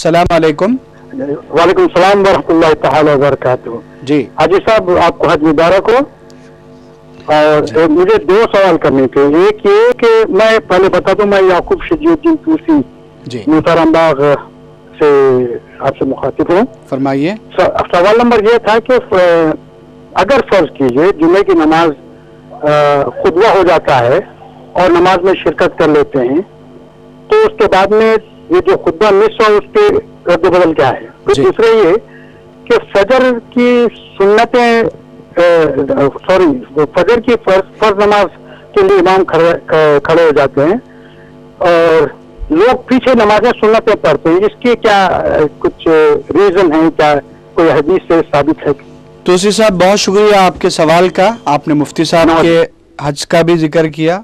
अस्सलाम वालेकुम। वालेकुम सलाम वरहमतुल्लाहि तआला वबरकातुहू। जी हाजी साहब, आपको हज मुबारक हो। और मुझे दो सवाल करने थे। एक ये कि मैं पहले बता दूं, मैं याकूब शजीउद्दीन तूसी जी मोहतरम बाग से आपसे मुखातिब हूँ। फरमाइए। सवाल नंबर ये था कि अगर फर्ज कीजिए जुमे की नमाज खुतबा हो जाता है और नमाज में शिरकत कर लेते हैं, तो उसके बाद में ये जो खुतबा मिस हो उसके रद्द बदल क्या है। फिर दूसरे ये कि फजर की सुन्नतें फजर की फर्ज नमाज के लिए इमाम खड़े हो जाते हैं और लोग पीछे नमाजें सुन्नतें पढ़ते हैं, इसकी क्या कुछ रीजन है, क्या कोई हदीस से साबित है? तूसी साहब, बहुत शुक्रिया आपके सवाल का। आपने मुफ्ती साहब के हज का भी जिक्र किया,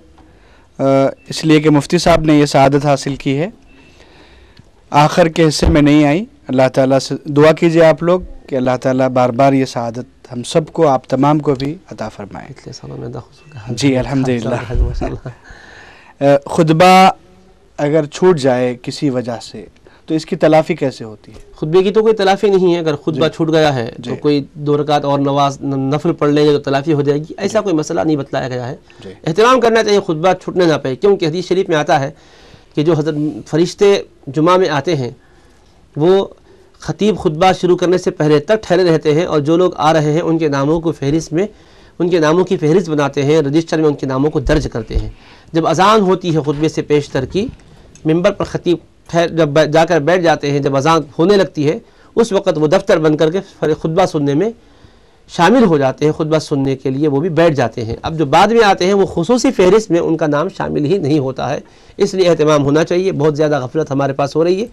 इसलिए कि मुफ्ती साहब ने ये सआदत हासिल की है, आखिर के हिस्से में नहीं आई। अल्लाह ताला से दुआ कीजिए आप लोग कि अल्लाह ताला बार बार ये सआदत हम सबको, आप तमाम को भी अता फरमाए। जी अल्हम्दुलिल्लाह। खुतबा अगर छूट जाए किसी वजह से तो इसकी तलाफ़ी कैसे होती है? खुतबे की तो कोई तलाफ़ी नहीं है। अगर खुतबा छूट गया है तो कोई 2 रकात और नफल पढ़ लेंगे तो तलाफ़ी हो जाएगी, ऐसा कोई मसला नहीं बतलाया गया है। एहतराम करना चाहिए, खुतबा छूटने ना पाए, क्योंकि हदीस शरीफ में आता है कि जो हज़रत फरिश्ते जुमा में आते हैं वो ख़तीब खुतबा शुरू करने से पहले तक ठहरे रहते हैं, और जो लोग आ रहे हैं उनके नामों को फहरिस्त में, उनके नामों की फहरिस्त बनाते हैं, रजिस्टर में उनके नामों को दर्ज करते हैं। जब अज़ान होती है खुतबे से पेशतर की, मिंबर पर ख़तीब जब जाकर बैठ जाते हैं, जब अज़ान होने लगती है उस वक़्त वो दफ्तर बंद करके खुतबा सुनने में शामिल हो जाते हैं, खुतबा सुनने के लिए वो भी बैठ जाते हैं। अब जो बाद में आते हैं वो खुसूसी फहरिस्त में उनका नाम शामिल ही नहीं होता है, इसलिए एहतमाम होना चाहिए। बहुत ज़्यादा गफलत हमारे पास हो रही है,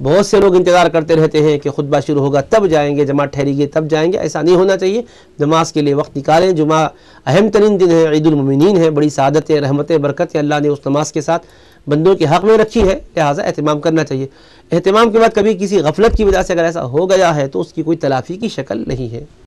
बहुत से लोग इंतज़ार करते रहते हैं कि खुतबा शुरू होगा तब जाएंगे, जमात ठहरेगी तब जाएंगे, ऐसा नहीं होना चाहिए। नमाज के लिए वक्त निकालें। जुमा अहम तरीन दिन है, ईदुल मोमिनीन है, बड़ी सादतें, रहमतें, बरकतें अल्लाह ने उस नमाज के साथ बंदों के हक़ में रखी है, लिहाजा एहतमाम करना चाहिए। एहतमाम के बाद कभी किसी गफलत की वजह से अगर ऐसा हो गया है तो उसकी कोई तलाफ़ी की शक्ल नहीं है।